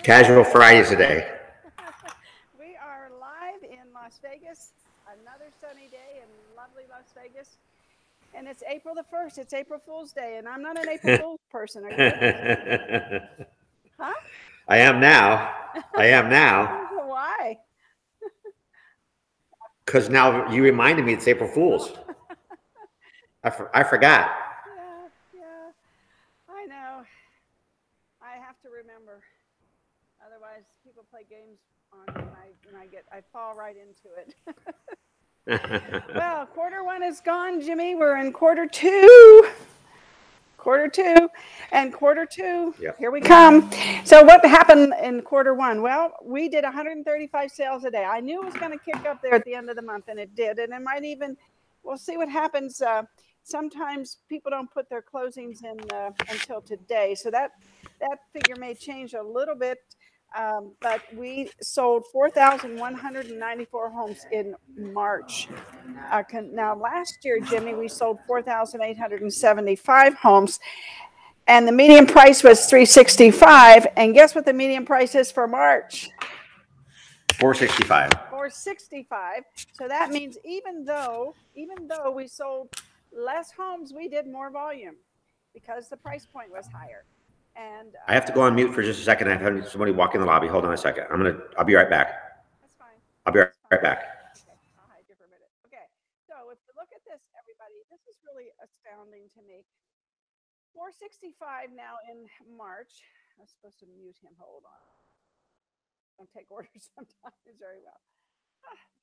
Casual Friday today. We are live in Las Vegas, another sunny day in lovely Las Vegas. And it's April the 1st. It's April Fool's Day, and I'm not an April Fool's person. Are you? Huh? I am now. I am now. Why? Because now you reminded me it's April Fool's. I forgot. Yeah. I know. I have to remember. Otherwise, people play games on me, and I fall right into it. Well, quarter one is gone, Jimmy. We're in quarter two. And quarter two, Yep. Here we come. So what happened in quarter one? Well, we did 135 sales a day. I knew it was going to kick up there at the end of the month, and it did. And it might even, we'll see what happens. Sometimes people don't put their closings in until today. So that figure may change a little bit. But we sold 4,194 homes in March. Now, last year, Jimmy, we sold 4,875 homes, and the median price was $365. And guess what the median price is for March? $465. $465. So that means even though we sold less homes, we did more volume because the price point was higher. And I have to go on mute for just a second. I've had somebody walk in the lobby. Hold on a second. I'll be right back. That's fine. I'll be right back. Okay, I'll hide you for a minute. Okay, so if you look at this, everybody, this is really astounding to me. 465 now in March. I'm supposed to mute him. Hold on. Don't take orders sometimes very well.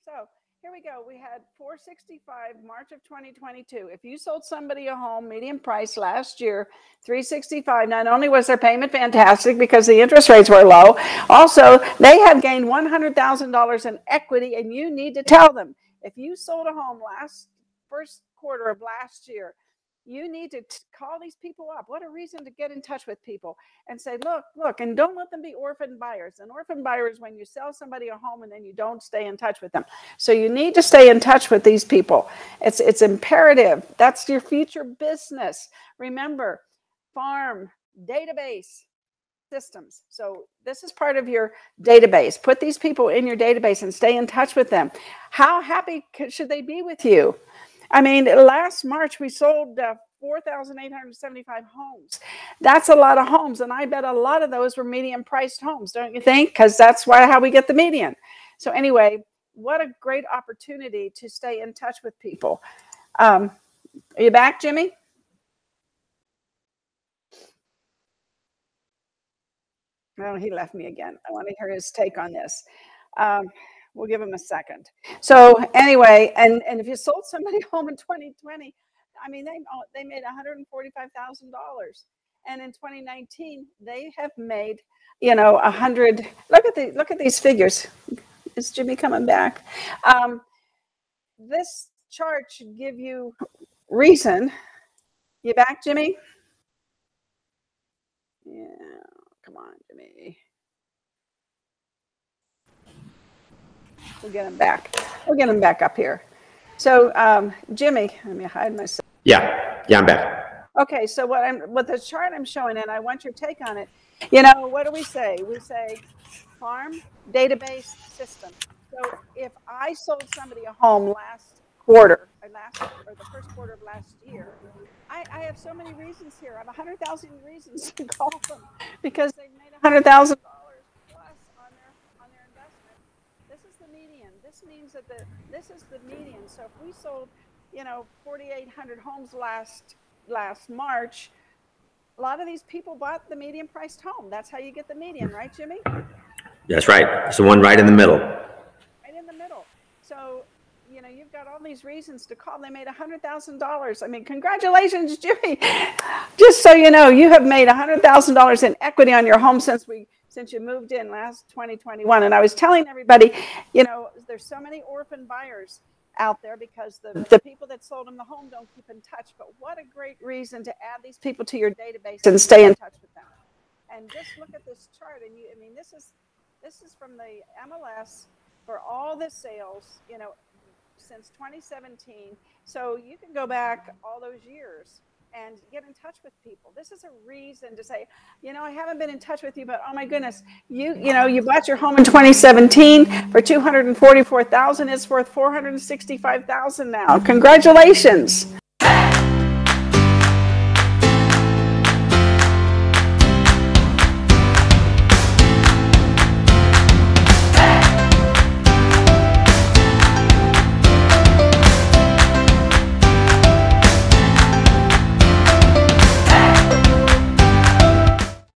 So here we go. We had 465 March of 2022. If you sold somebody a home, median price last year, 365. Not only was their payment fantastic because the interest rates were low, also they have gained $100,000 in equity, and you need to tell them. If you sold a home first quarter of last year, you need to call these people up. What a reason to get in touch with people and say, look, and don't let them be orphan buyers. An orphan buyer is when you sell somebody a home and then you don't stay in touch with them. So you need to stay in touch with these people. It's imperative. That's your future business. Remember, farm, database, systems. So this is part of your database. Put these people in your database and stay in touch with them. How happy should they be with you? I mean, last March, we sold 4,875 homes. That's a lot of homes. And I bet a lot of those were median priced homes, don't you think? Because that's how we get the median. So anyway, what a great opportunity to stay in touch with people. Are you back, Jimmy? Oh, he left me again. I want to hear his take on this. We'll give him a second. So anyway, and if you sold somebody home in 2020, I mean, they made $145,000. And in 2019, they have made, 100. Look at these figures. Is Jimmy coming back? This chart should give you reason. You back, Jimmy? Yeah, come on, Jimmy. We'll get him back. We'll get him back up here. So, Jimmy, let me hide myself. Yeah, I'm back. Okay, so what the chart I'm showing, and I want your take on it. What do we say? We say farm, database, system. So if I sold somebody a home last quarter, or the first quarter of last year, I have so many reasons here. I have 100,000 reasons to call them because they've made $100,000 plus on their investment. This is the median. This means that this is the median. So if we sold, 4,800 homes last March, a lot of these people bought the median priced home. That's how you get the median, right, Jimmy? That's right. It's the one right in the middle. Right in the middle. So, you've got all these reasons to call. They made $100,000. I mean, congratulations, Jimmy. Just so you know, you have made $100,000 in equity on your home since you moved in last 2021. And I was telling everybody, there's so many orphan buyers out there because the people that sold them the home don't keep in touch. But what a great reason to add these people to your database and stay in touch with them. And just look at this chart. And this is from the MLS for all the sales, since 2017. So you can go back all those years and get in touch with people. This is a reason to say, you know, I haven't been in touch with you, but oh my goodness, you know, you bought your home in 2017 for $244,000. It's worth $465,000 now. Congratulations.